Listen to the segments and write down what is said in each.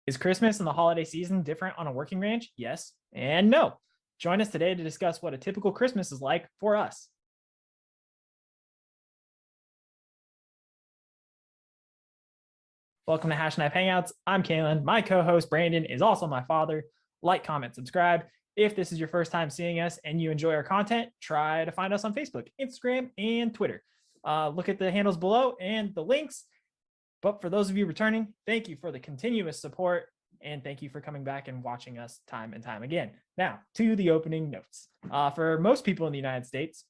Is Christmas and the holiday season different on a working ranch? Yes and no. Join us today to discuss what a typical Christmas is like for us. Welcome to Hashknife Hangouts. I'm Calen. My co-host Brandon is also my father. Like, comment, subscribe. If this is your first time seeing us and you enjoy our content, try to find us on Facebook, Instagram, and Twitter. Look at the handles below and the links. But for those of you returning, thank you for the continuous support and thank you for coming back and watching us time and time again. Now, to the opening notes. For most people in the United States,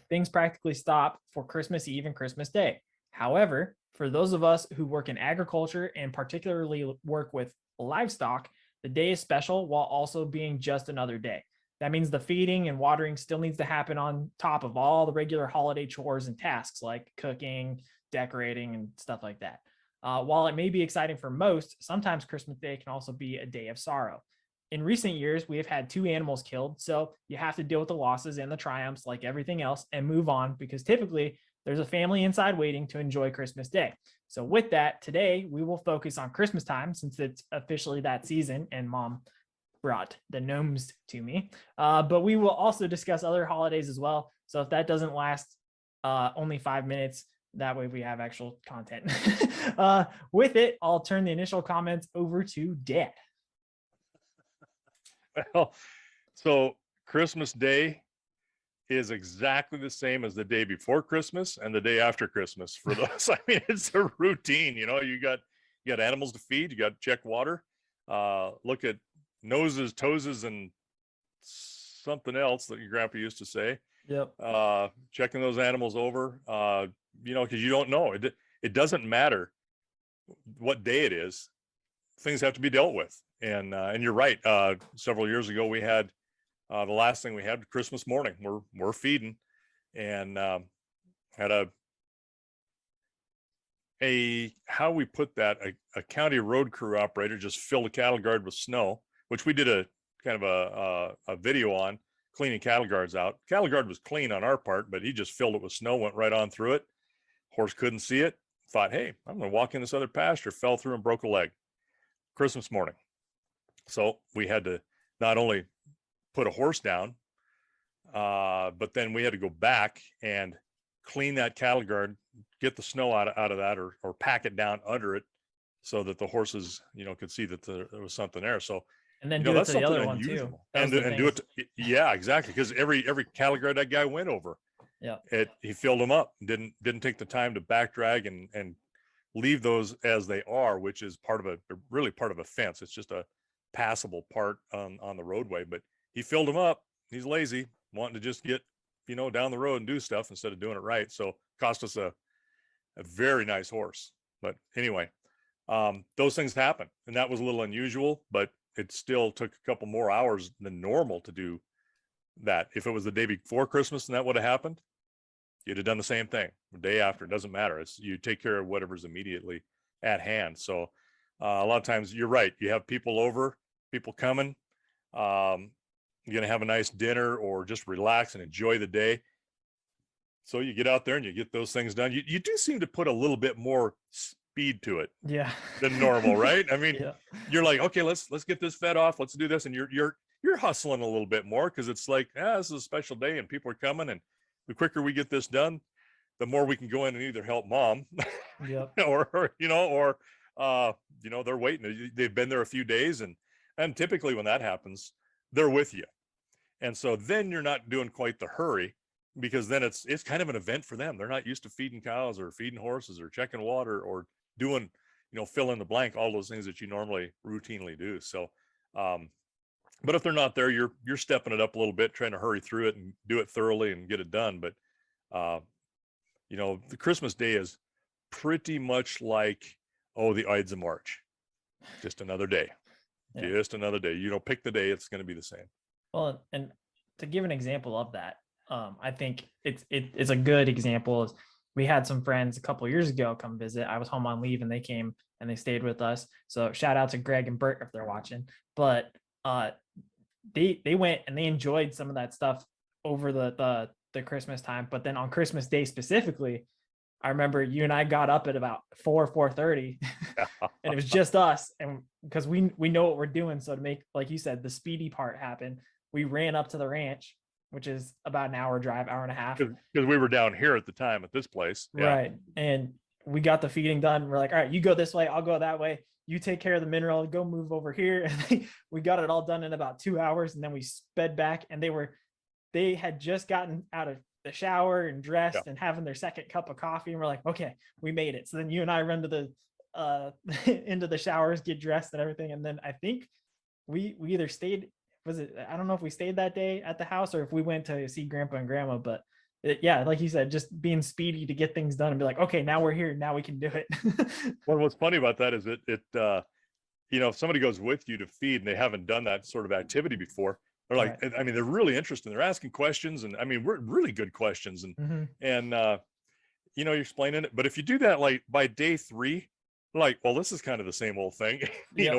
things practically stop for Christmas Eve and Christmas Day. However, for those of us who work in agriculture and particularly work with livestock, the day is special while also being just another day. That means the feeding and watering still needs to happen on top of all the regular holiday chores and tasks like cooking, decorating, and stuff like that. While it may be exciting for most, sometimes Christmas Day can also be a day of sorrow. In recent years, we have had 2 animals killed, so you have to deal with the losses and the triumphs like everything else and move on because typically there's a family inside waiting to enjoy Christmas Day. So with that, today we will focus on Christmas time since it's officially that season and Mom brought the gnomes to me. But we will also discuss other holidays as well. So if that doesn't last only 5 minutes, that way we have actual content. With it, I'll turn the initial comments over to Dad. Well, so Christmas Day is exactly the same as the day before Christmas and the day after Christmas for those. I mean, it's a routine, you got animals to feed, you got to check water, look at noses, toeses, and something else that your grandpa used to say. Yep. Checking those animals over, because you don't know. It doesn't matter what day it is. Things have to be dealt with. And you're right. Several years ago, we had the last thing we had Christmas morning. We're feeding, and had a how we put that a county road crew operator just filled a cattle guard with snow, which we did a kind of a video on cleaning cattle guards out. Cattle guard was clean on our part, but he just filled it with snow, went right on through it. Horse couldn't see it. Thought, hey, I'm going to walk in this other pasture. Fell through and broke a leg. Christmas morning. So we had to not only put a horse down, but then we had to go back and clean that cattle guard, get the snow out of that, or pack it down under it so that the horses, could see that there was something there. So, and then do it to the other one too. And do it. Yeah, exactly. Because every cattle guard that guy went over, he filled them up. Didn't take the time to back drag and leave those as they are, which is really part of a fence. It's just a passable part on the roadway, but he filled them up. He's lazy, wanting to just get, down the road and do stuff instead of doing it right. So cost us a very nice horse. But anyway, those things happen, and that was a little unusual, but it still took a couple more hours than normal to do that. If it was the day before Christmas and that would have happened, you'd have done the same thing. The day after, it doesn't matter. It's you take care of whatever's immediately at hand. So a lot of times you're right. You have people over, people coming. You're going to have a nice dinner or just relax and enjoy the day. So you get out there and you get those things done. You do seem to put a little bit more speed to it than normal, right? I mean, you're like, okay, let's get this fed off. Let's do this. And you're hustling a little bit more because it's like, this is a special day and people are coming. And the quicker we get this done, the more we can go in and either help Mom or they're waiting. They've been there a few days, and typically when that happens, they're with you. And so then you're not doing quite the hurry, because then it's kind of an event for them. They're not used to feeding cows or feeding horses or checking water or doing, fill in the blank, all those things that you normally routinely do. So, but if they're not there, you're stepping it up a little bit, trying to hurry through it and do it thoroughly and get it done. But, the Christmas Day is pretty much like, the Ides of March, just another day, just another day. Pick the day, it's going to be the same. Well, and to give an example of that, I think it's a good example. We had some friends a couple of years ago come visit. I was home on leave and they came and they stayed with us. So shout out to Greg and Bert if they're watching. But they went and they enjoyed some of that stuff over the Christmas time. But then on Christmas Day specifically, I remember you and I got up at about 4:30 and it was just us. And because we know what we're doing. So to make, like you said, the speedy part happen, we ran up to the ranch, which is about an hour drive, hour and a half. Because we were down here at the time at this place. Yeah. Right. And we got the feeding done. We're like, all right, you go this way, I'll go that way. You take care of the mineral, go move over here. And we got it all done in about 2 hours. And then we sped back, and they had just gotten out of the shower and dressed and having their second cup of coffee. And we're like, okay, we made it. So then you and I run to the into the showers, get dressed and everything. And then I think we either stayed, I don't know if we stayed that day at the house or if we went to see grandpa and grandma, but like you said, just being speedy to get things done and be like, okay, now we're here, now we can do it. Well, what's funny about that is if somebody goes with you to feed and they haven't done that sort of activity before, they're like, right. I mean, they're really interested. They're asking questions, and I mean, we're really good questions, and you're explaining it. But if you do that like by day 3, like, well, this is kind of the same old thing,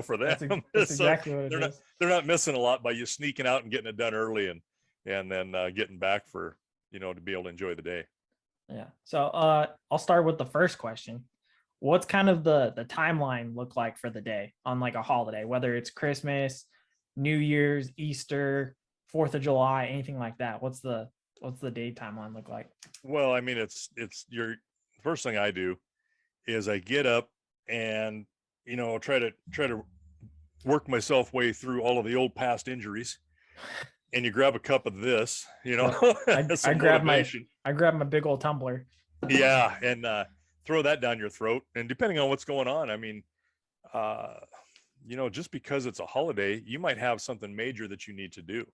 for them. That's exactly what it is. They're not missing a lot by you sneaking out and getting it done early, and then getting back for to be able to enjoy the day. Yeah. So I'll start with the first question. What's kind of the timeline look like for the day on like a holiday, whether it's Christmas, New Year's, Easter, 4th of July, anything like that? What's the day timeline look like? Well, I mean, it's your first thing I do is I get up and try to work myself way through all of the old past injuries, and you grab a cup of this, I grab my big old tumbler. Yeah, and throw that down your throat. And depending on what's going on, I mean, just because it's a holiday, you might have something major that you need to do.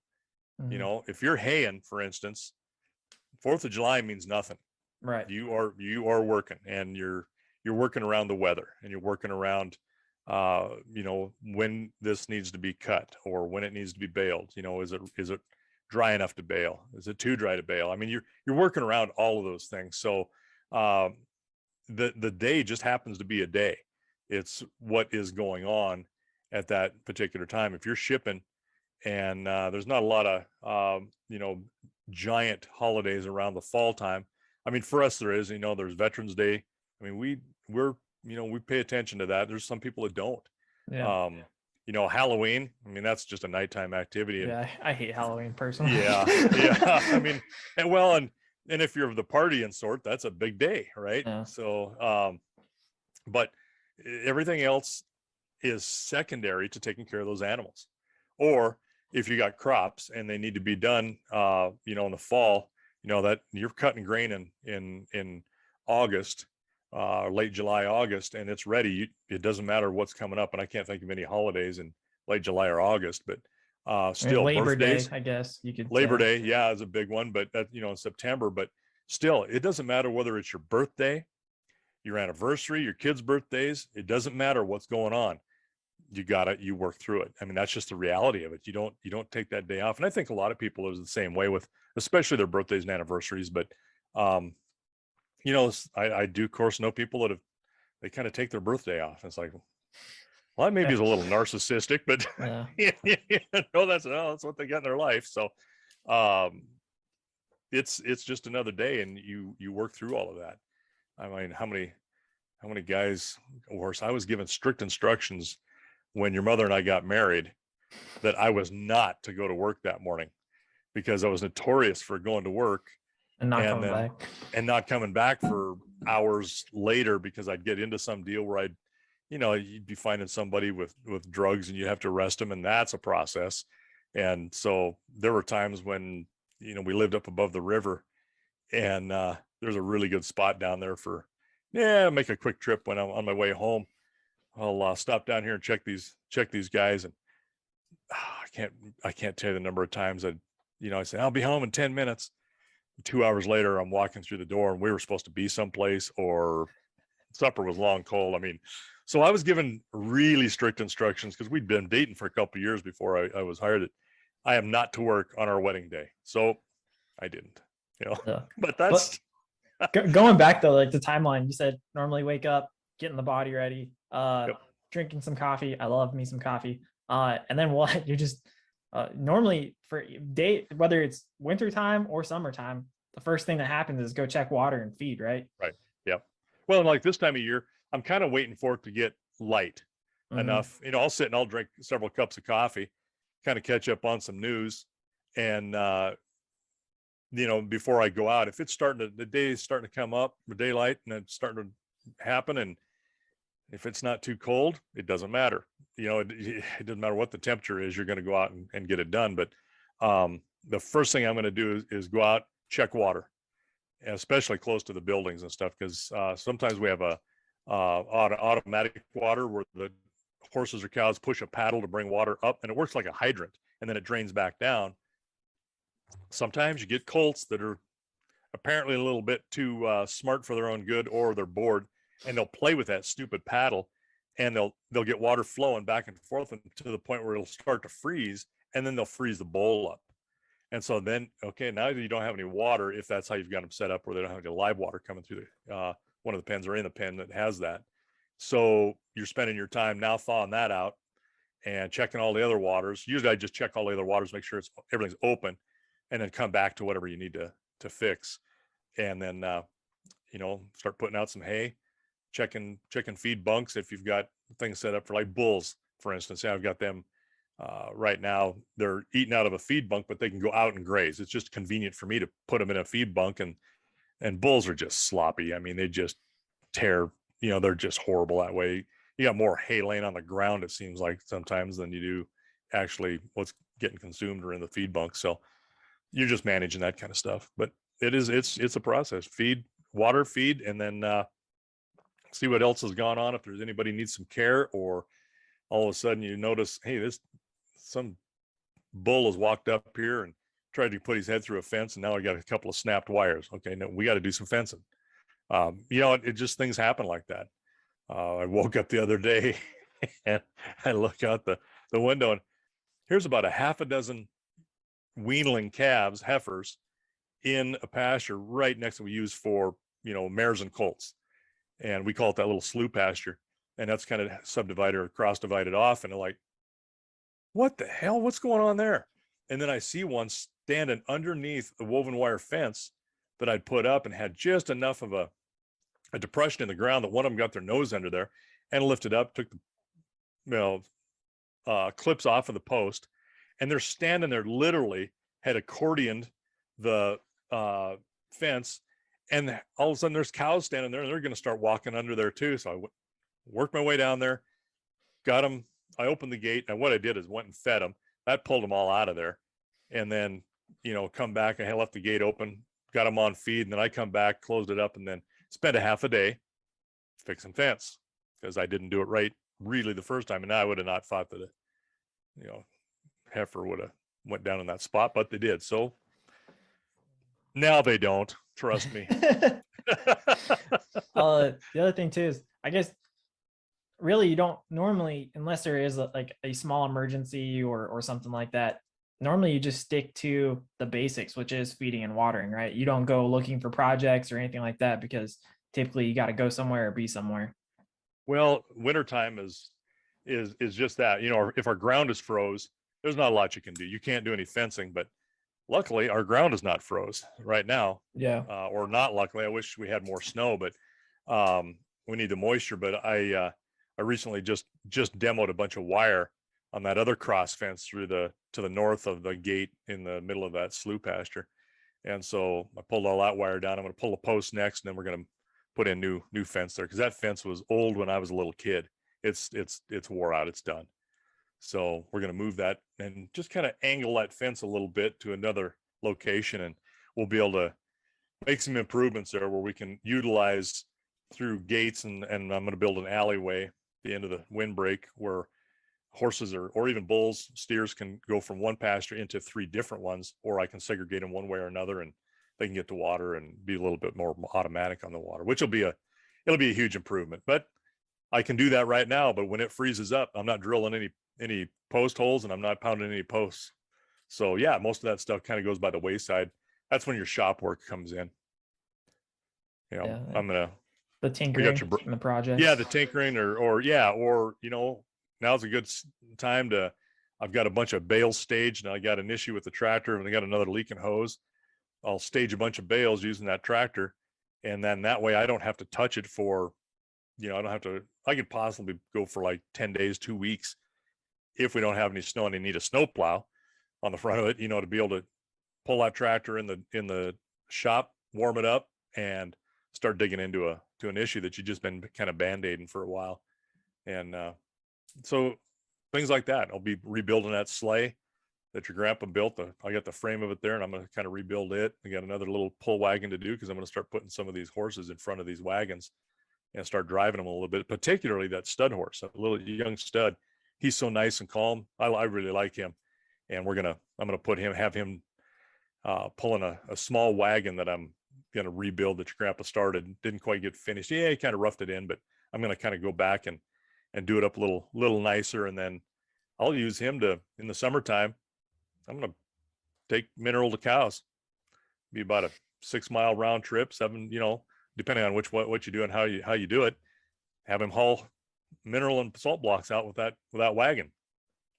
Mm-hmm. If you're haying, for instance, 4th of July means nothing. Right. You are working, and you're working around the weather, and you're working around when this needs to be cut or when it needs to be baled. Is it dry enough to bale? Is it too dry to bale? I mean, you're working around all of those things. So the day just happens to be a day. It's what is going on at that particular time. If you're shipping and there's not a lot of giant holidays around the fall time. I mean, for us there is. There's Veterans Day. I mean, we pay attention to that. There's some people that don't. Yeah. Halloween, I mean, that's just a nighttime activity. Yeah, I hate Halloween personally. Yeah. I mean, and if you're of the partying sort, that's a big day, right? Yeah. So, but everything else is secondary to taking care of those animals. Or if you got crops and they need to be done, in the fall, that you're cutting grain in August, late July, August, and it's ready. It doesn't matter what's coming up. And I can't think of any holidays in late July or August, but still Labor birthdays, Day, I guess you could Labor Day. Yeah, is a big one, but that, in September, but still, it doesn't matter whether it's your birthday, your anniversary, your kids' birthdays. It doesn't matter what's going on. You work through it. I mean, that's just the reality of it. You don't take that day off. And I think a lot of people are the same way with, especially their birthdays and anniversaries. But, I do, of course, know people that they kind of take their birthday off. It's like, well, that maybe is a little narcissistic, but that's what they got in their life. So, it's just another day, and you work through all of that. I mean, how many guys, of course, I was given strict instructions when your mother and I got married that I was not to go to work that morning, because I was notorious for going to work and not coming back for hours later, because I'd get into some deal where you'd be finding somebody with drugs and you have to arrest them, and that's a process. And so there were times when, we lived up above the river, and there's a really good spot down there for, make a quick trip when I'm on my way home. I'll stop down here and check these guys. And I can't tell you the number of times I say, I'll be home in 10 minutes. 2 hours later, I'm walking through the door and we were supposed to be someplace, or supper was long cold. I mean, so I was given really strict instructions, because we'd been dating for a couple of years before I was hired, that I am not to work on our wedding day. So I didn't, but that's going back though, like the timeline, you said normally wake up, getting the body ready, drinking some coffee. I love me some coffee. And then what? You're just normally for day, whether it's wintertime or summertime, the first thing that happens is go check water and feed, right? Right. Yep. Well, and like this time of year, I'm kind of waiting for it to get light enough. I'll sit and I'll drink several cups of coffee, kind of catch up on some news. And, before I go out, if it's the day is starting to come up, the daylight, and it's starting to happen. And if it's not too cold, it doesn't matter. It doesn't matter what the temperature is, you're going to go out and get it done. But the first thing I'm going to do is go out, check water, especially close to the buildings and stuff. Cause sometimes we have a automatic water where the horses or cows push a paddle to bring water up, and it works like a hydrant, and then it drains back down. Sometimes you get colts that are apparently a little bit too smart for their own good, or they're bored, and they'll play with that stupid paddle, and they'll get water flowing back and forth to the point where it'll start to freeze, and then they'll freeze the bowl up. And so then, okay, now you don't have any water, if that's how you've got them set up, where they don't have any live water coming through one of the pens, or in the pen that has that. So you're spending your time now thawing that out and checking all the other waters. Usually I just check all the other waters, make sure everything's open, and then come back to whatever you need to fix. And then, start putting out some hay, checking feed bunks. If you've got things set up for like bulls, for instance, I've got them right now, they're eating out of a feed bunk, but they can go out and graze. It's just convenient for me to put them in a feed bunk, and bulls are just sloppy. I mean, they just tear, they're just horrible that way. You got more hay laying on the ground, it seems like, sometimes, than you do actually what's getting consumed or in the feed bunk. So you're just managing that kind of stuff. But it's a process. Feed, water, feed, and then see what else has gone on. If there's anybody needs some care, or all of a sudden you notice, hey, some bull has walked up here and tried to put his head through a fence, and now I got a couple of snapped wires. Okay, no, we got to do some fencing. It just, things happen like that. I woke up the other day and I look out the window, and here's about a half a dozen weanling calves, heifers, in a pasture right next to we use for, mares and colts. And we call it that little slough pasture. And that's kind of subdivided or cross divided off. And they're like, what the hell? What's going on there? And then I see one standing underneath the woven wire fence that I'd put up, and had just enough of a depression in the ground that one of them got their nose under there and lifted up, took the clips off of the post, and they're standing there, literally had accordioned the fence, and all of a sudden there's cows standing there, and they're going to start walking under there too. So I worked my way down there, got them. I opened the gate, and what I did is went and fed them. That pulled them all out of there. And then, come back, I left the gate open, got them on feed, and then I come back, closed it up, and then spent a half a day fixing fence, because I didn't do it right really the first time. And I would have not thought that heifer would have went down in that spot, but they did. So now they don't, trust me. The other thing too is, I guess, really, you don't normally, unless there is like a small emergency or something like that, normally you just stick to the basics, which is feeding and watering, right? You don't go looking for projects or anything like that, because typically you got to go somewhere or be somewhere. Well, wintertime is just that. If our ground is froze, there's not a lot you can do. You can't do any fencing, but luckily our ground is not froze right now. Yeah. Or not luckily. I wish we had more snow, but we need the moisture. But I recently just demoed a bunch of wire on that other cross fence to the north of the gate in the middle of that slough pasture. And so I pulled all that wire down. I'm going to pull a post next, and then we're going to put in new fence there, because that fence was old when I was a little kid. It's wore out. It's done. So we're going to move that and just kind of angle that fence a little bit to another location, and we'll be able to make some improvements there where we can utilize through gates, and I'm going to build an alleyway at the end of the windbreak where horses or even bulls, steers can go from one pasture into 3 different ones, or I can segregate them one way or another, and they can get to water and be a little bit more automatic on the water, which it'll be a huge improvement. But I can do that right now. But when it freezes up, I'm not drilling any post holes, and I'm not pounding any posts. So yeah, most of that stuff kind of goes by the wayside. That's when your shop work comes in. I'm gonna the tinkering and the projects. Yeah, the tinkering, or now's a good time to. I've got a bunch of bales staged, and I got an issue with the tractor, and I got another leaking hose. I'll stage a bunch of bales using that tractor, And then that way I don't have to touch it for, I could possibly go for like 10 days, 2 weeks if we don't have any snow and they need a snow plow on the front of it, to be able to pull that tractor in the shop, warm it up, and start digging into an issue that you've just been kind of band-aiding for a while. And so things like that. I'll be rebuilding that sleigh that your grandpa built. I got the frame of it there, and I'm going to kind of rebuild it. I got another little pull wagon to do because I'm going to start putting some of these horses in front of these wagons and start driving them a little bit, particularly that stud horse, a little young stud. He's so nice and calm. I really like him. And I'm going to have him pulling a small wagon that I'm going to rebuild that your grandpa started. Didn't quite get finished. Yeah, he kind of roughed it in, but I'm going to kind of go back and do it up a little nicer. And then I'll use him in the summertime, I'm going to take mineral to cows. Be about a 6-mile round trip, 7, depending on what you do and how you do it. Have him haul mineral and salt blocks out with that wagon.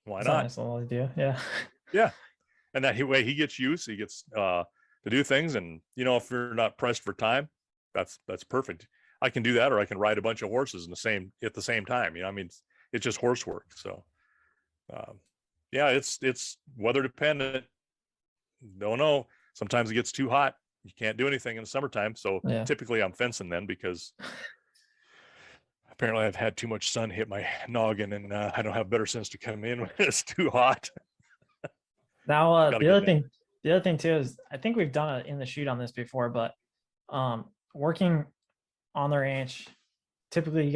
Why not? That's a nice little idea. Yeah. Yeah. And that way he gets use, he gets to do things. And, if you're not pressed for time, that's perfect. I can do that, or I can ride a bunch of horses at the same time. It's just horse work. So, yeah, it's weather dependent. Don't know. Sometimes it gets too hot. You can't do anything in the summertime. So typically I'm fencing then, because apparently I've had too much sun hit my noggin, and I don't have better sense to come in when it's too hot. Now, the other thing too is, I think we've done it in the shoot on this before, but working on the ranch, typically you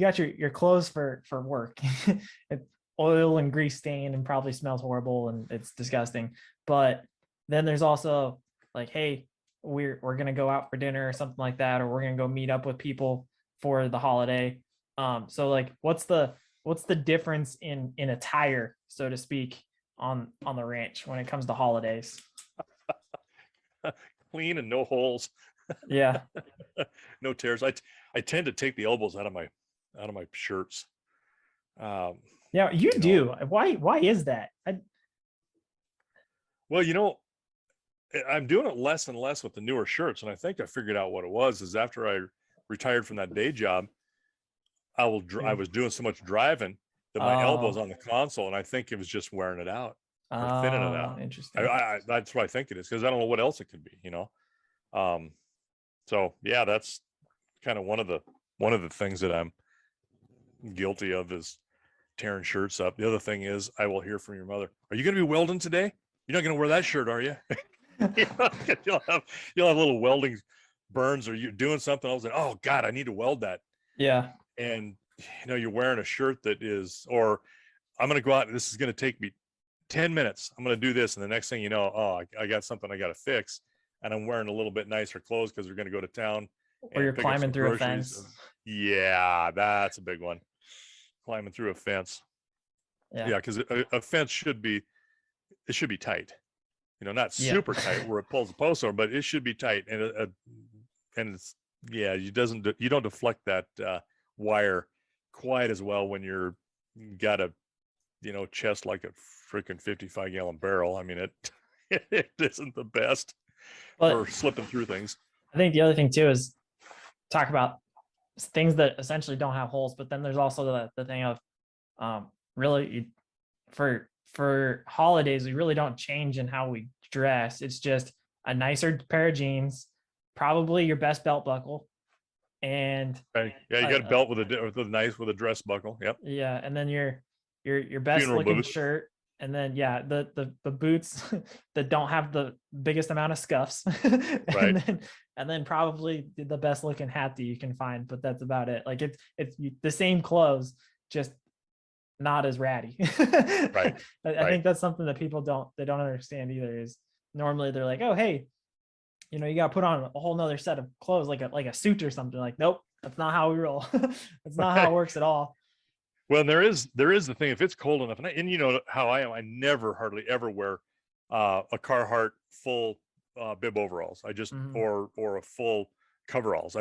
got your clothes for work. It's oil and grease stain and probably smells horrible and it's disgusting. But then there's also like, hey, we're gonna go out for dinner or something like that, or we're gonna go meet up with people for the holiday. So like, what's the difference in attire, so to speak, on the ranch when it comes to holidays? Clean and no holes. Yeah. No tears. I tend to take the elbows out of my shirts. Yeah, you do. Why is that? Well, I'm doing it less and less with the newer shirts, and I think I figured out what it was. Is after I retired from that day job, I was doing so much driving that my elbow's on the console, and I think it was just wearing it out or thinning it out. Interesting. That's what I think it is, because I don't know what else it could be. So yeah, that's kind of one of the things that I'm guilty of, is tearing shirts up. The other thing is, I will hear from your mother, "Are you going to be welding today? You're not going to wear that shirt, are you?" You'll have little welding burns, or you're doing something else, and oh God, I need to weld that. Yeah. And you're wearing a shirt that is, or I'm going to go out and this is going to take me 10 minutes. I'm going to do this. And the next thing you know, oh, I got something I got to fix. And I'm wearing a little bit nicer clothes because we're going to go to town. Or you're climbing through a fence. Yeah, that's a big one. Climbing through a fence. Yeah, because a fence should be tight. Not super tight where it pulls the post over, but it should be tight. And it's, you don't deflect that wire quite as well when you're got a chest like a freaking 55-gallon barrel. I mean, it isn't the best for slipping through things. I think the other thing too is talk about things that essentially don't have holes, but then there's also the thing of really for holidays, we really don't change in how we dress. It's just a nicer pair of jeans, probably your best belt buckle, and you got a belt with a dress buckle. Yep. Yeah, and then your best funeral looking boots. Shirt, and then the boots that don't have the biggest amount of scuffs, right? and then probably the best looking hat that you can find, but that's about it. Like it's the same clothes, just not as ratty. Right. I think that's something that people don't understand either. Is normally they're like, oh hey, you got to put on a whole nother set of clothes, like a suit or something. Like, nope, that's not how we roll. That's not how it works at all. Well, there is the thing, if it's cold enough, and you know how I am, I never hardly ever wear a Carhartt full bib overalls. I just or a full coveralls.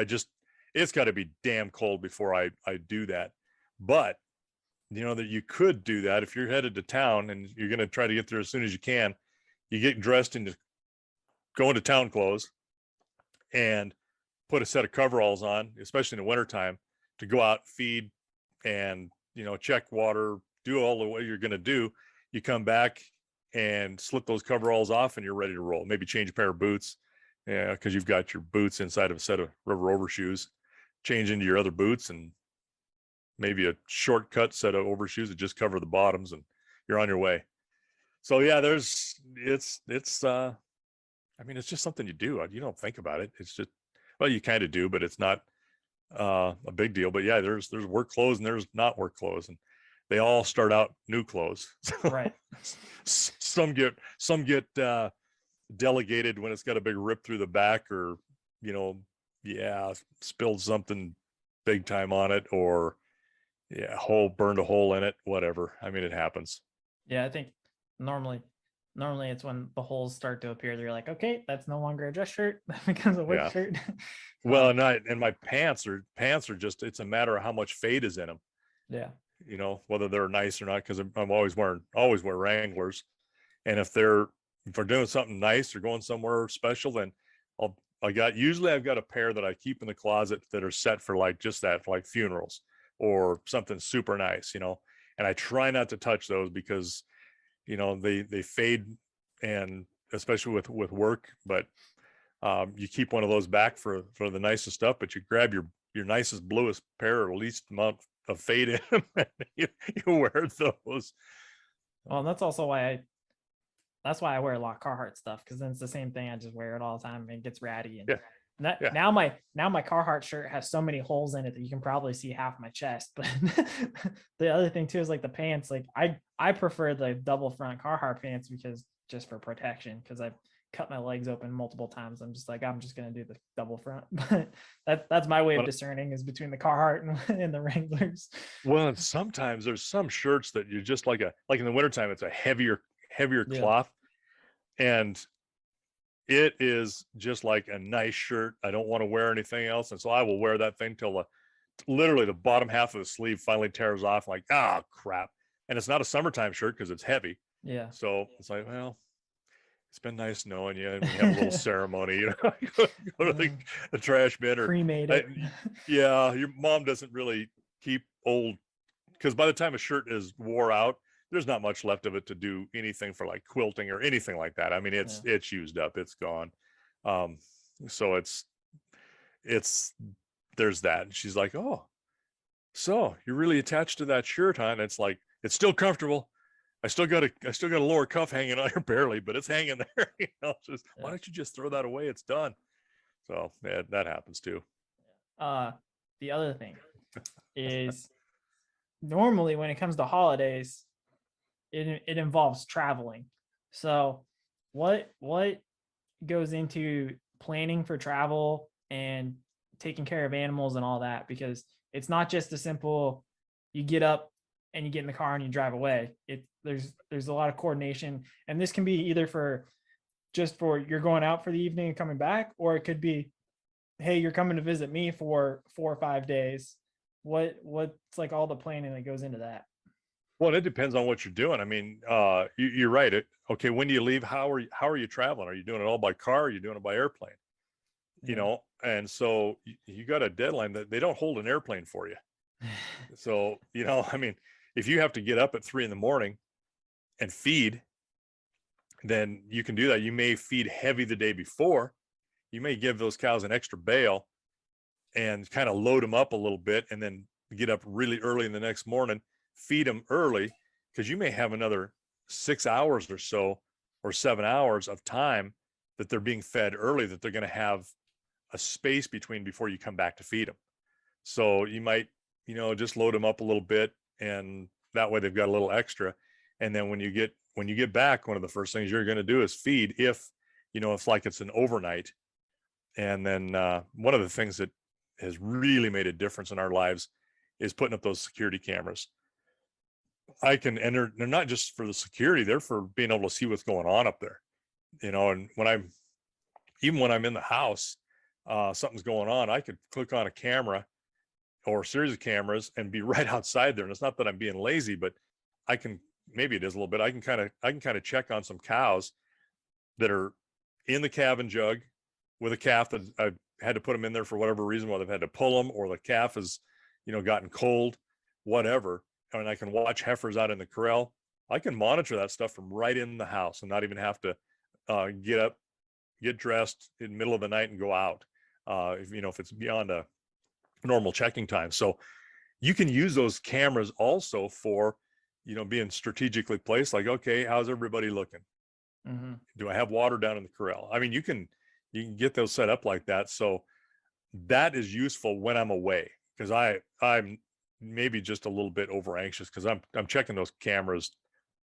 It's got to be damn cold before I do that. But that you could do that if you're headed to town and you're going to try to get there as soon as you can. You get dressed into go into town clothes and put a set of coveralls on, especially in the wintertime, to go out, feed, and, check water, do all the way you're going to do. You come back and slip those coveralls off and you're ready to roll. Maybe change a pair of boots. Yeah, because you've got your boots inside of a set of river overshoes. Change into your other boots and maybe a shortcut set of overshoes that just cover the bottoms, and you're on your way. So yeah, it's it's just something you do. You don't think about it. It's just, well, you kind of do, but it's not a big deal. But yeah, there's work clothes and there's not work clothes, and they all start out new clothes. Right. Some get delegated when it's got a big rip through the back, or spilled something big time on it, or burned a hole in it, whatever. I mean, it happens. Yeah, I think normally it's when the holes start to appear. They're like, okay, that's no longer a dress shirt, that becomes a work shirt. Well, and my pants are just, it's a matter of how much fade is in them. Yeah. Whether they're nice or not, because I'm always wear Wranglers, and if they're doing something nice or going somewhere special, then usually I've got a pair that I keep in the closet that are set for like just that, for like funerals or something super nice, and I try not to touch those because, they fade, and especially with work, but you keep one of those back for the nicest stuff, but you grab your nicest, bluest pair, or least amount of fade in them, and you wear those. Well, that's also why I wear a lot of Carhartt stuff, because then it's the same thing. I just wear it all the time and it gets ratty. And now my Carhartt shirt has so many holes in it that you can probably see half my chest. But the other thing too is like the pants. Like I prefer the double front Carhartt pants because just for protection, because I've cut my legs open multiple times. I'm just gonna do the double front. But that's my way of discerning, is between the Carhartt and the Wranglers. Well, and sometimes there's some shirts that you just like in the wintertime, it's a heavier cloth, and it is just like a nice shirt. I don't want to wear anything else, and so I will wear that thing till literally the bottom half of the sleeve finally tears off. Like, crap. And it's not a summertime shirt because it's heavy. Yeah. So it's like, well, it's been nice knowing you, and we have a little ceremony, go to the trash bin, or cremate it. Your mom doesn't really keep old, because by the time a shirt is wore out, there's not much left of it to do anything for like quilting or anything like that. I mean, it's used up, it's gone. So it's there's that. And she's like, oh, so you're really attached to that shirt, huh? And it's like, it's still comfortable. I still got a lower cuff hanging on here, barely, but it's hanging there. Why don't you just throw that away? It's done. So that happens too. The other thing is, normally when it comes to holidays, it involves traveling. So what goes into planning for travel and taking care of animals and all that? Because it's not just a simple, you get up and you get in the car and you drive away. There's a lot of coordination, and this can be either for you're going out for the evening and coming back, or it could be, hey, you're coming to visit me for 4 or 5 days. What's like all the planning that goes into that? Well, it depends on what you're doing. I mean, you're right. Okay, when do you leave? How are you traveling? Are you doing it all by car? Or are you doing it by airplane? And so you got a deadline that they don't hold an airplane for you. So, I mean, if you have to get up at 3 a.m. and feed, then you can do that. You may feed heavy the day before. You may give those cows an extra bale and kind of load them up a little bit, and then get up really early in the next morning, feed them early, because you may have another 6 hours or so, or 7 hours of time that they're being fed early, that they're going to have a space between before you come back to feed them. So you might, just load them up a little bit, and that way they've got a little extra. And then when you get back, one of the first things you're going to do is feed, if it's an overnight. And then one of the things that has really made a difference in our lives is putting up those security cameras. They're not just for the security, they're for being able to see what's going on up there. And when I'm in the house, something's going on, I could click on a camera or a series of cameras and be right outside there. And it's not that I'm being lazy, but maybe it is a little bit. I can kind of check on some cows that are in the calving jug, with a calf that I've had to put them in there for whatever reason, whether I've had to pull them or the calf has, gotten cold, whatever. And I can watch heifers out in the corral. I can monitor that stuff from right in the house and not even have to get up, get dressed in the middle of the night and go out. If it's beyond a normal checking time. So you can use those cameras also for, being strategically placed. Like, okay, how's everybody looking? Mm-hmm. Do I have water down in the corral? I mean, you can get those set up like that. So that is useful when I'm away, because I'm maybe just a little bit over anxious because I'm checking those cameras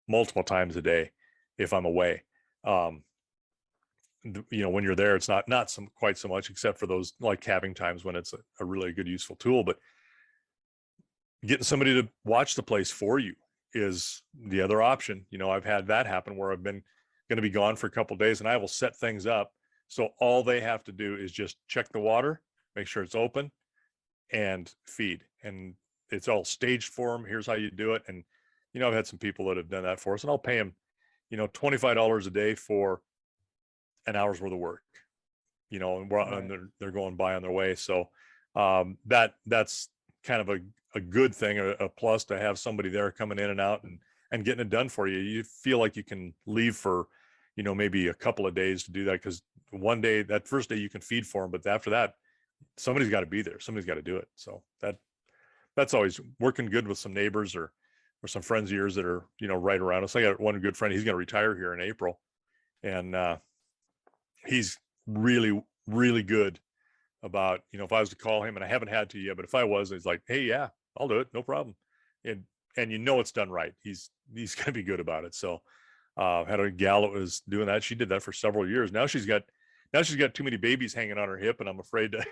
multiple times a day if I'm away. When you're there, it's not quite so much, except for those like calving times when it's a really good useful tool. But getting somebody to watch the place for you is the other option. I've had that happen where I've been going to be gone for a couple of days, and I will set things up so all they have to do is just check the water, make sure it's open, and feed. And it's all staged for them. Here's how you do it. And I've had some people that have done that for us, and I'll pay them $25 a day for an hour's worth of work, and they're going by on their way. So that's kind of a good thing, a plus to have somebody there coming in and out and getting it done for you. You feel like you can leave for, maybe a couple of days to do that, because one day, that first day you can feed for them, but after that, somebody's got to be there. Somebody's got to do it. So that's always working good with some neighbors or some friends of yours that are, right around us. I got one good friend, he's going to retire here in April, and he's really, really good about, if I was to call him, and I haven't had to yet, but if I was, he's like, hey, yeah, I'll do it. No problem. And it's done right. He's going to be good about it. So had a gal that was doing that. She did that for several years. Now she's got too many babies hanging on her hip, and I'm afraid to,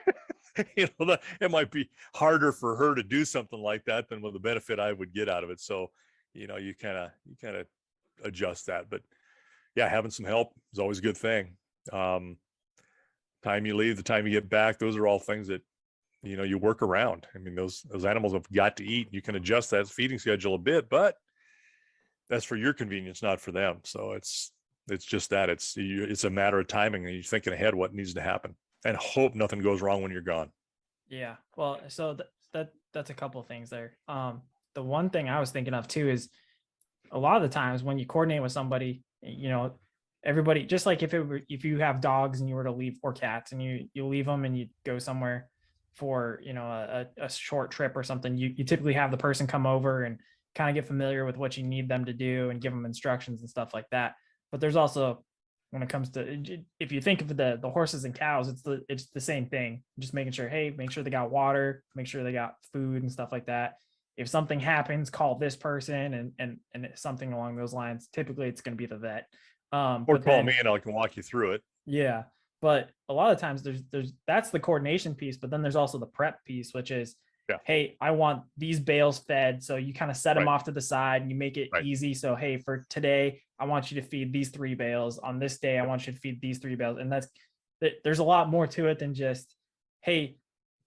that it might be harder for her to do something like that than with the benefit I would get out of it. So, you kind of adjust that. But yeah, having some help is always a good thing. Time you leave, the time you get back, those are all things that, you work around. I mean, those animals have got to eat. You can adjust that feeding schedule a bit, but that's for your convenience, not for them. So it's just that it's a matter of timing, and you're thinking ahead what needs to happen and hope nothing goes wrong when you're gone. Yeah. Well, so that's a couple of things there. The one thing I was thinking of too is a lot of the times when you coordinate with somebody, everybody, just like if you have dogs and you were to leave, or cats, and you leave them and you go somewhere for, a short trip or something, you typically have the person come over and kind of get familiar with what you need them to do and give them instructions and stuff like that. But there's also, when it comes to, if you think of the horses and cows, it's the same thing. Just making sure, hey, make sure they got water, make sure they got food and stuff like that. If something happens, call this person and something along those lines. Typically it's going to be the vet. Or call me and I can walk you through it. Yeah. But a lot of times there's that's the coordination piece, but then there's also the prep piece, which is, hey, I want these bales fed. So you kind of set them off to the side and you make it easy. So, hey, for today, I want you to feed these 3 bales. On this day, I want you to feed these 3 bales. And there's a lot more to it than just, hey,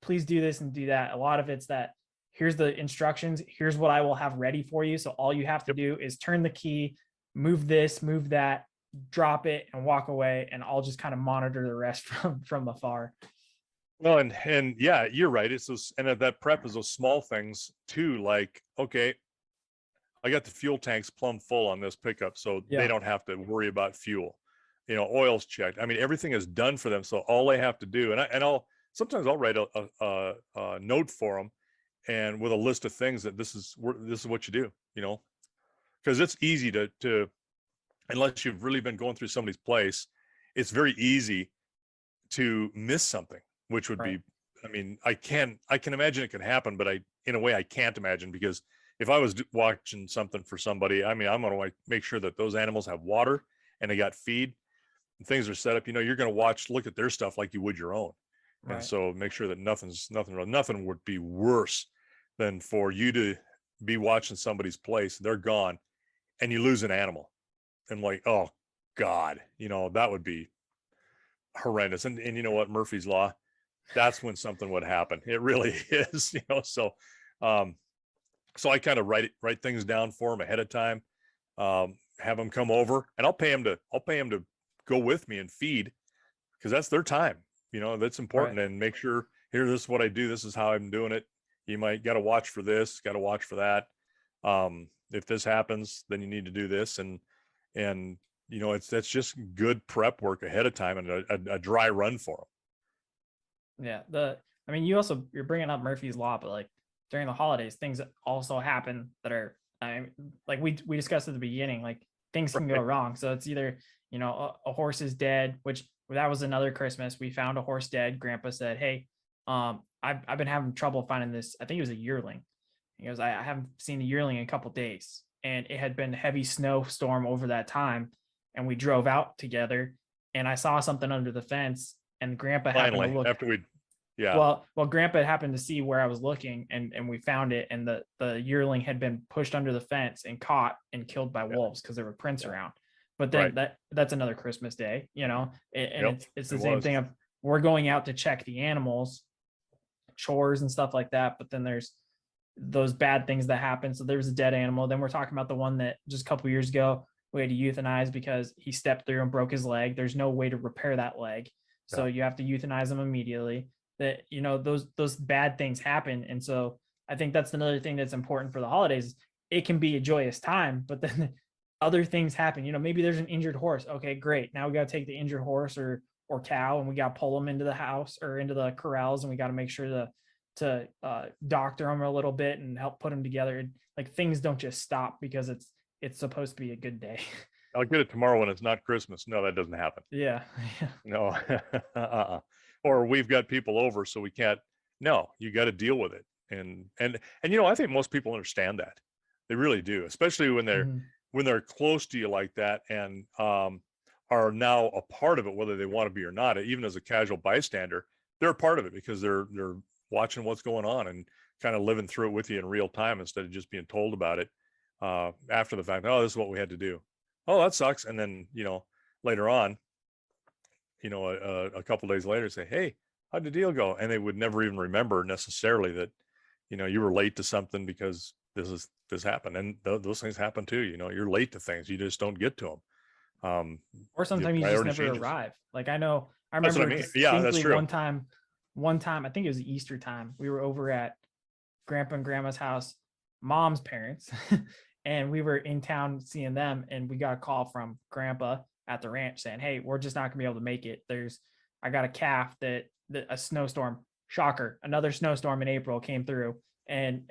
please do this and do that. A lot of it's that, here's the instructions. Here's what I will have ready for you. So all you have to do is turn the key, move this, move that, drop it, and walk away. And I'll just kind of monitor the rest from afar. Well, and yeah, you're right. It's those, and that prep is those small things too. Like, okay, I got the fuel tanks plumb full on this pickup, so they don't have to worry about fuel. Oil's checked. I mean, everything is done for them. So all they have to do, and I'll write a note for them, and with a list of things that this is what you do. Because it's easy to unless you've really been going through somebody's place, it's very easy to miss something, which would be, I mean, I can imagine it can happen, but in a way I can't imagine, because if I was watching something for somebody, I mean, I'm going to make sure that those animals have water and they got feed and things are set up. You're going to look at their stuff like you would your own. Right. And so make sure that nothing would be worse than for you to be watching somebody's place, they're gone, and you lose an animal. And like, oh God, that would be horrendous. And you know what, Murphy's Law, that's when something would happen. It really is, so I kind of write things down for them ahead of time, have them come over, and I'll pay them to go with me and feed, because that's their time. That's important. Right. And make sure, here, this is what I do. This is how I'm doing it. You might got to watch for this, got to watch for that. If this happens, then you need to do this. And that's just good prep work ahead of time, and a dry run for them. Yeah. You're bringing up Murphy's Law, but like during the holidays, things also happen that are, like we discussed at the beginning, like things can go wrong. So it's either, a horse is dead, which that was another Christmas. We found a horse dead. Grandpa said, "Hey, I've been having trouble finding this." I think it was a yearling. He goes, I haven't seen a yearling in a couple days, and it had been a heavy snowstorm over that time. And we drove out together, and I saw something under the fence, and Grandpa happened to look. After we, yeah. Well, Grandpa happened to see where I was looking, and we found it, and the yearling had been pushed under the fence and caught and killed by wolves because there were prints around. But then that's another Christmas day, and it's the same thing of we're going out to check the animals, chores and stuff like that. But then there's those bad things that happen. So there was a dead animal. Then we're talking about the one that just a couple years ago we had to euthanize because he stepped through and broke his leg. There's no way to repair that leg, so you have to euthanize him immediately. That those bad things happen. And so I think that's another thing that's important for the holidays. It can be a joyous time, but then other things happen. Maybe there's an injured horse. Okay, great. Now we got to take the injured horse or cow, and we got to pull them into the house or into the corrals, and we got to make sure to doctor them a little bit and help put them together. Like things don't just stop because it's supposed to be a good day. I'll get it tomorrow when it's not Christmas. No, that doesn't happen. Yeah. No. Or we've got people over, so we can't. No, you got to deal with it. And I think most people understand that. They really do, especially when they're close to you like that and are now a part of it, whether they want to be or not. Even as a casual bystander, they're a part of it because they're watching what's going on and kind of living through it with you in real time instead of just being told about it after the fact. Oh, this is what we had to do. Oh, that sucks. And then later on, a couple days later, say, "Hey, how'd the deal go?" And they would never even remember necessarily that you were late to something because this happened. And those things happen too. You're late to things, you just don't get to them. Or sometimes you just never arrive. Like I remember that's what I mean. Yeah, that's true. one time I think it was Easter time, we were over at Grandpa and Grandma's house, Mom's parents, and we were in town seeing them, and we got a call from Grandpa at the ranch saying, "Hey, we're just not gonna be able to make it. I got a calf that a snowstorm, shocker, another snowstorm in April came through and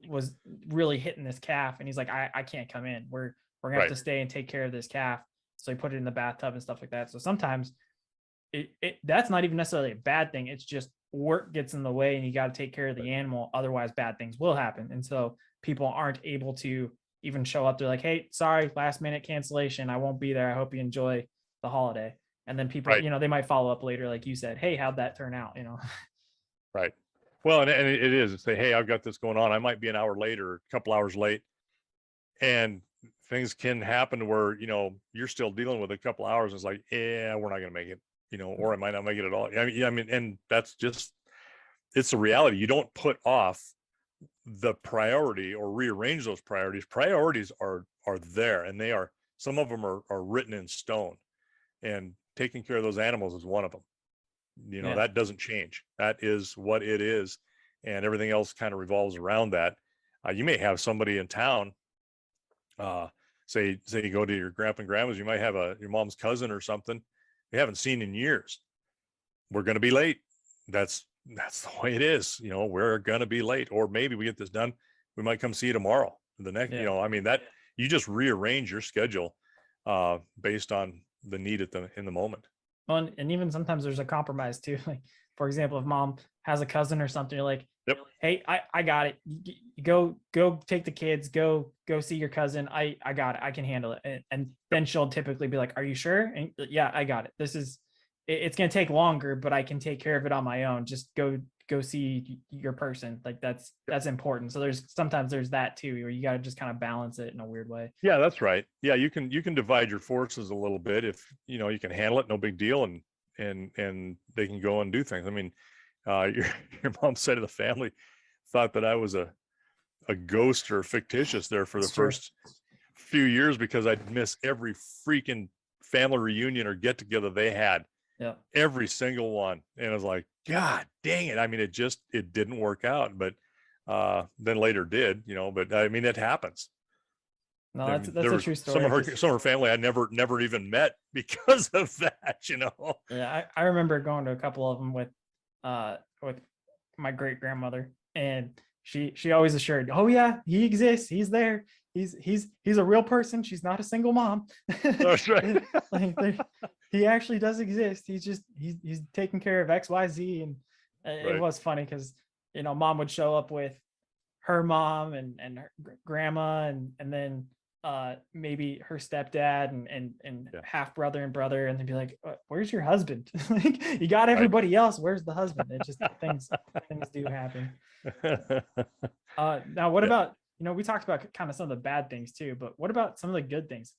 was really hitting this calf." And he's like, I can't come in. We're gonna have to stay and take care of this calf. So he put it in the bathtub and stuff like that. So sometimes that's not even necessarily a bad thing. It's just work gets in the way and you got to take care of the animal. Otherwise bad things will happen. And so people aren't able to even show up. They're like, "Hey, sorry, last minute cancellation. I won't be there. I hope you enjoy the holiday." And then people, they might follow up later. Like you said, "Hey, how'd that turn out?" Right. Well, and it is say, "Hey, I've got this going on. I might be an hour late or a couple hours late." And things can happen to where, you're still dealing with a couple hours. And it's like, "Yeah, we're not going to make it, or I might not make it at all." I mean, and that's just, it's a reality. You don't put off the priority or rearrange those priorities. Priorities are there, and some of them are written in stone, and taking care of those animals is one of them. That doesn't change. That is what it is. And everything else kind of revolves around that. You may have somebody in town, say you go to your grandpa and grandma's, you might have your mom's cousin or something you haven't seen in years. We're going to be late. That's the way it is. We're going to be late, or maybe we get this done. We might come see you tomorrow. The next, that you just rearrange your schedule based on the need in the moment. Well, and even sometimes there's a compromise too. Like, for example, if mom has a cousin or something, you're like, "Yep, hey, I got it. Go take the kids, go see your cousin. I got it. I can handle it." And then she'll typically be like, "Are you sure?" And "Yeah, I got it. It's going to take longer, but I can take care of it on my own. Just go see your person." Like that's important. So sometimes there's that too, where you got to just kind of balance it in a weird way. Yeah, that's right. Yeah, you can divide your forces a little bit. If you can handle it, no big deal, and they can go and do things. I mean, your mom's side of the family thought that I was a ghost or fictitious there for the first few years because I'd miss every freaking family reunion or get together they had. Yeah. Every single one. And I was like, God dang it. I mean, it didn't work out, but then later did, but I mean, it happens. No, I that's mean, that's there a was true some story. of her family I never even met because of that. Yeah, I remember going to a couple of them with my great grandmother, and she always assured, oh yeah, he exists, he's there, he's a real person, she's not a single mom. That's right. Like, he actually does exist. He's taking care of XYZ. And it Right. was funny because mom would show up with her mom and her grandma, and then maybe her stepdad and Yeah. half brother and brother, and they'd be like, where's your husband? Like, you got Right. everybody else, where's the husband? It just things do happen. Now what Yeah. about, we talked about kind of some of the bad things too, but what about some of the good things?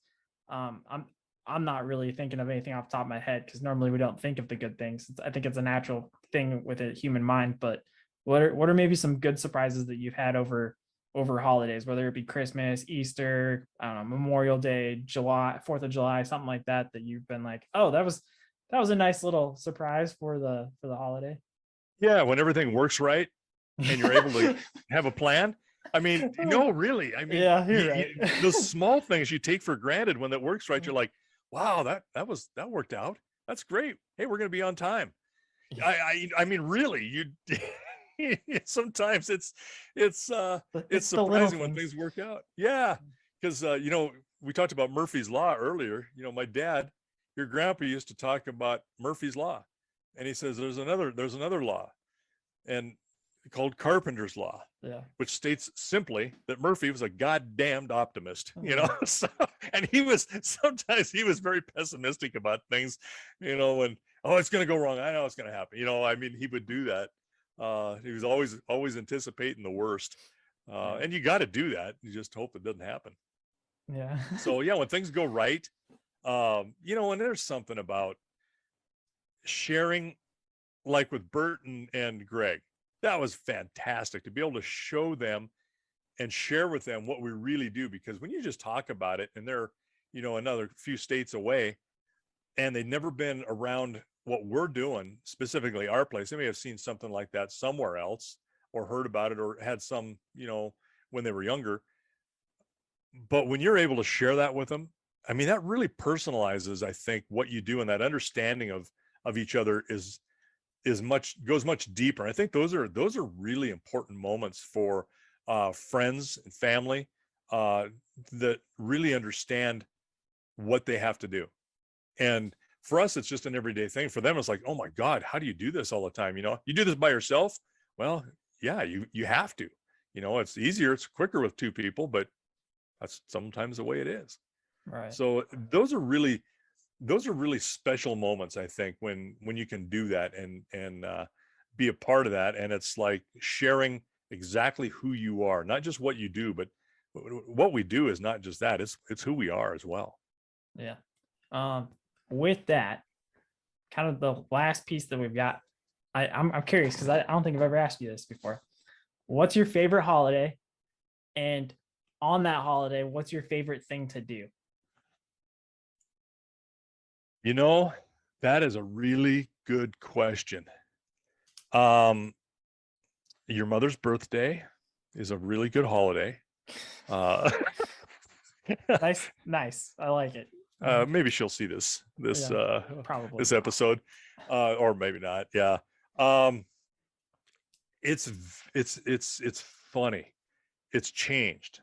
I'm not really thinking of anything off the top of my head, because normally we don't think of the good things. I think it's a natural thing with a human mind. But what are maybe some good surprises that you've had over holidays, whether it be Christmas, Easter, I don't know, Memorial Day, July, 4th of July, something like that you've been like, oh, that was a nice little surprise for the holiday. Yeah, when everything works right and you're able to have a plan. I mean, no, really. I mean, yeah, you're right. Those small things you take for granted, when that works right, you're like, wow, that worked out. That's great. Hey, we're going to be on time. I mean, really, sometimes it's surprising when things work out. Yeah. Because, we talked about Murphy's Law earlier. My dad, your grandpa, used to talk about Murphy's Law, and he says, there's another law, and called Carpenter's Law, which states simply that Murphy was a goddamned optimist, So, and sometimes he was very pessimistic about things, when, oh, it's going to go wrong, I know it's going to happen, I mean, he would do that. He was always anticipating the worst, and you got to do that. You just hope it doesn't happen. Yeah. So yeah, when things go right, and there's something about sharing, like with Bert and Greg. That was fantastic to be able to show them and share with them what we really do. Because when you just talk about it and they're, another few states away, and they've never been around what we're doing, specifically our place, they may have seen something like that somewhere else, or heard about it, or had some, when they were younger. But when you're able to share that with them, I mean, that really personalizes, I think, what you do, and that understanding of each other goes much deeper. I think those are really important moments for friends and family that really understand what they have to do. And for us, it's just an everyday thing. For them, it's like, oh my God, how do you do this all the time? You do this by yourself? Well, yeah, you have to. It's easier, it's quicker with two people, but that's sometimes the way it is. Right. So those are really special moments, I think, when you can do that and be a part of that. And it's like sharing exactly who you are, not just what you do, but what we do is not just that, it's who we are as well. Yeah. With that, kind of the last piece that we've got, I'm curious, because I don't think I've ever asked you this before. What's your favorite holiday? And on that holiday, what's your favorite thing to do? That is a really good question. Your mother's birthday is a really good holiday. Nice. I like it. Maybe she'll see this probably this episode, or maybe not. Yeah. It's funny. It's changed.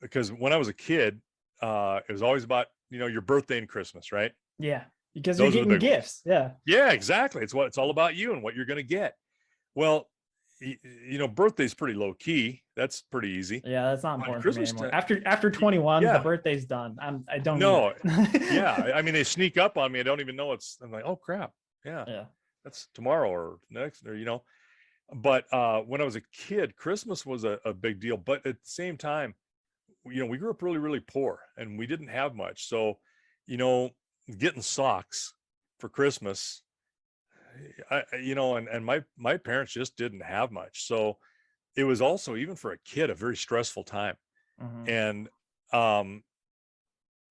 Because when I was a kid, it was always about, your birthday and Christmas, right? Yeah. Because you're getting gifts. Yeah. Yeah, exactly. It's all about you and what you're going to get. Well, birthday's pretty low key. That's pretty easy. Yeah, that's not important for me anymore. After 21, the birthday's done. I don't know. Yeah. I mean, they sneak up on me. I don't even know I'm like, oh crap. Yeah. That's tomorrow or next, or But when I was a kid, Christmas was a big deal. But at the same time, we grew up really, really poor, and we didn't have much. So, getting socks for Christmas, and my parents just didn't have much. So it was also, even for a kid, a very stressful time. And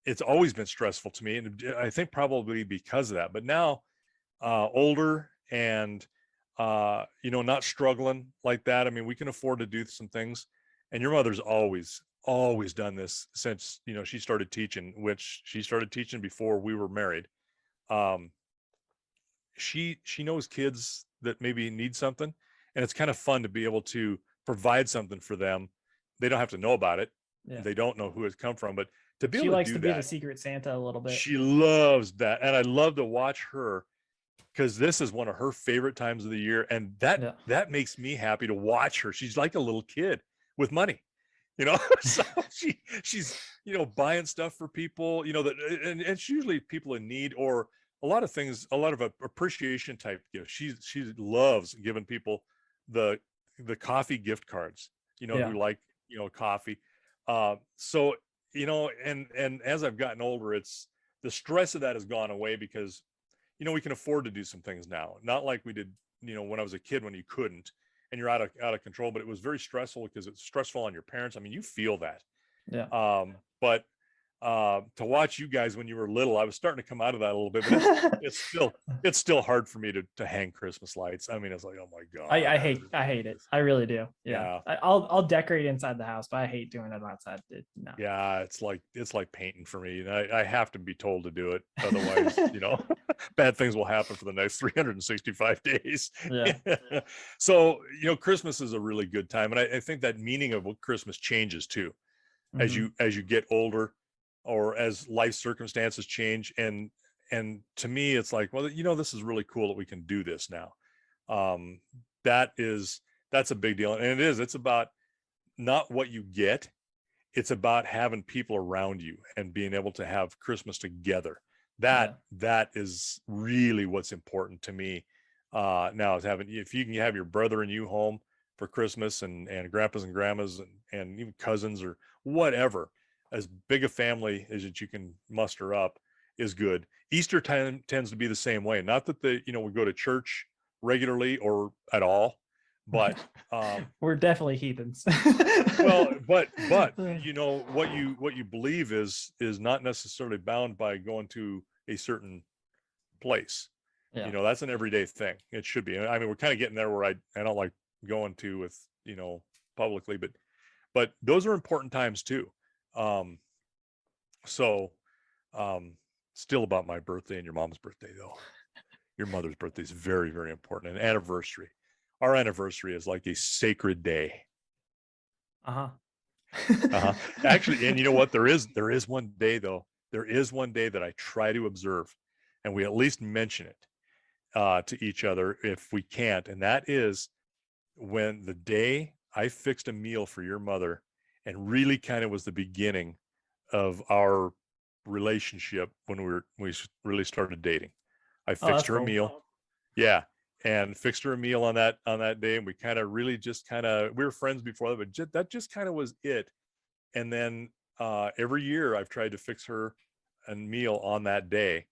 it's always been stressful to me, and I think probably because of that. But now, older and not struggling like that. I mean, we can afford to do some things. And your mother's always done this since she started teaching, which she started teaching before we were married. Um, she knows kids that maybe need something, and it's kind of fun to be able to provide something for them. They don't have to know about it. Yeah. They don't know who it's come from, but to be She able to likes do to be that, the secret Santa a little bit. she loves that. And I love to watch her, because this is one of her favorite times of the year. And that makes me happy to watch her. She's like a little kid with money, so she's, buying stuff for people, and it's usually people in need, or a lot of things, a lot of appreciation type gifts. She loves giving people the coffee gift cards, who like, coffee. So, and as I've gotten older, it's the stress of that has gone away, because we can afford to do some things now, not like we did, when I was a kid, when you couldn't, and you're out of control. But it was very stressful, because it's stressful on your parents. I mean, you feel that. Yeah. But to watch you guys when you were little, I was starting to come out of that a little bit, but it's still hard for me to hang Christmas lights. I mean, it's like, oh my God. I hate it. I really do. Yeah. I'll decorate inside the house, but I hate doing it outside. No. Yeah, it's like painting for me. And I have to be told to do it. Otherwise, bad things will happen for the next 365 days. Yeah. So, Christmas is a really good time. And I think that meaning of what Christmas changes too, as you get older, or as life circumstances change. And to me, it's like, well, this is really cool that we can do this now. That's a big deal. And it's about not what you get. It's about having people around you and being able to have Christmas together. That is really what's important to me. Now is if you can have your brother and you home for Christmas, and grandpas and grandmas and even cousins or whatever, as big a family as that you can muster up is good. Easter time tends to be the same way. Not that we go to church regularly or at all, but we're definitely heathens. Well, but what you believe is not necessarily bound by going to a certain place. Yeah. That's an everyday thing. It should be. I mean, we're kind of getting there where I don't like going to with publicly, but those are important times too. Still about my birthday and your mom's birthday though. Your mother's birthday is very, very important. An anniversary. Our anniversary is like a sacred day. Actually, and you know what? There is one day though. There is one day that I try to observe, and we at least mention it to each other if we can't. And that is when the day I fixed a meal for your mother, and really kind of was the beginning of our relationship when we really started dating. I fixed her a meal. Yeah. And fixed her a meal on that day. And we kind of really we were friends before that, but that just kind of was it. And then every year I've tried to fix her a meal on that day,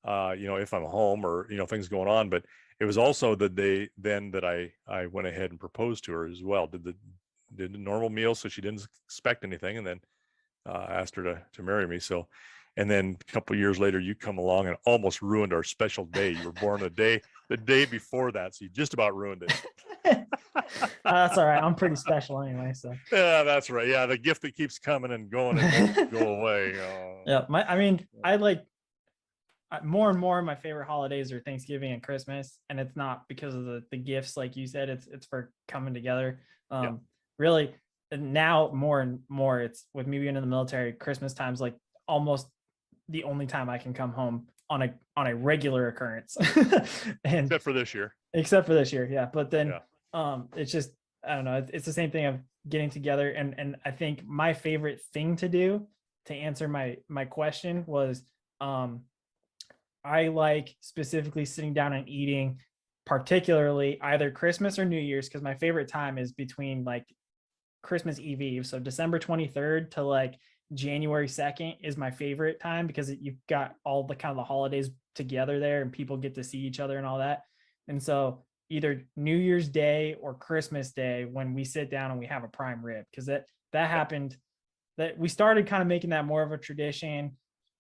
if I'm home or, things going on. But it was also the day then that I went ahead and proposed to her as well. Did the normal meal, so she didn't expect anything, and then asked her to marry me. So, and then a couple of years later, you come along and almost ruined our special day. You were born the day before that, so you just about ruined it. That's all right. I'm pretty special anyway. So yeah, that's right. Yeah, the gift that keeps coming and going and won't go away. Yeah, I like more and more. My favorite holidays are Thanksgiving and Christmas, and it's not because of the gifts, like you said. It's for coming together. Really, now more and more, it's with me being in the military. Christmas time's like almost the only time I can come home on a regular occurrence. And except for this year, yeah. But then it's just, I don't know, it's the same thing of getting together. And I think my favorite thing to do, to answer my question, was I like specifically sitting down and eating, particularly either Christmas or New Year's, because my favorite time is between like Christmas Eve, so December 23rd to like January 2nd is my favorite time, because you've got all the kind of the holidays together there and people get to see each other and all that. And so either New Year's Day or Christmas Day, when we sit down and we have a prime rib, because that happened, that we started kind of making that more of a tradition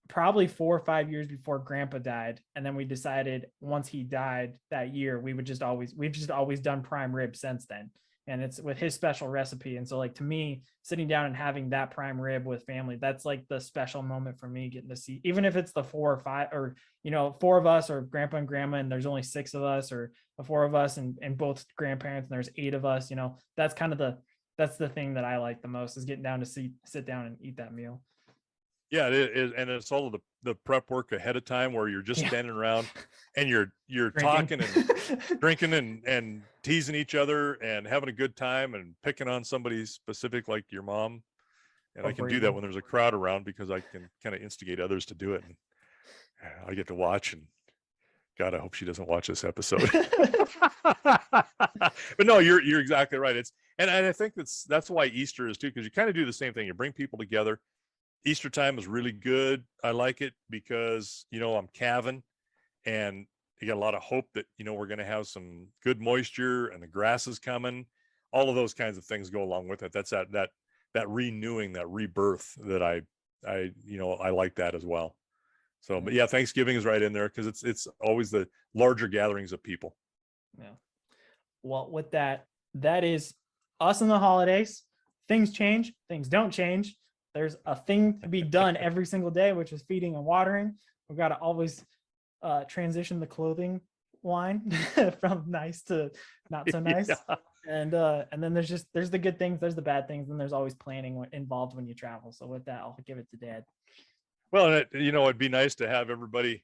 probably 4 or 5 years before Grandpa died, and then we decided once he died that year, we've just always done prime rib since then, and it's with his special recipe. And so, like, to me, sitting down and having that prime rib with family, that's like the special moment for me, getting to see, even if it's the 4 or 5, or 4 of us, or Grandpa and Grandma, and there's only 6 of us, or the 4 of us and both grandparents, and there's 8 of us. That's kind of that's the thing that I like the most, is getting down to sit down and eat that meal. Yeah, it is, and it's all of the prep work ahead of time, where you're just standing around and you're talking and drinking and teasing each other and having a good time and picking on somebody specific, like your mom. And I can do that when there's a crowd around, because I can kind of instigate others to do it, and I get to watch. And God, I hope she doesn't watch this episode. But no, you're exactly right. And I think that's why Easter is too, because you kind of do the same thing. You bring people together. Easter time is really good. I like it because, I'm calving, and you got a lot of hope that, we're going to have some good moisture and the grass is coming. All of those kinds of things go along with it. That's that renewing, that rebirth that I like that as well. So, but yeah, Thanksgiving is right in there, because it's always the larger gatherings of people. Yeah. Well, with that is us in the holidays. Things change, things don't change. There's a thing to be done every single day, which is feeding and watering. We've got to always transition the clothing line from nice to not so nice. Yeah. And then there's the good things, there's the bad things, and there's always planning involved when you travel. So with that, I'll give it to Dad. Well, it'd be nice to have everybody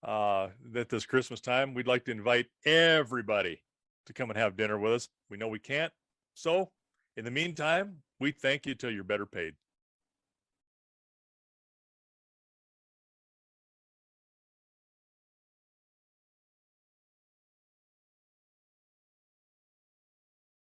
at this Christmas time. We'd like to invite everybody to come and have dinner with us. We know we can't. So in the meantime, we thank you till you're better paid.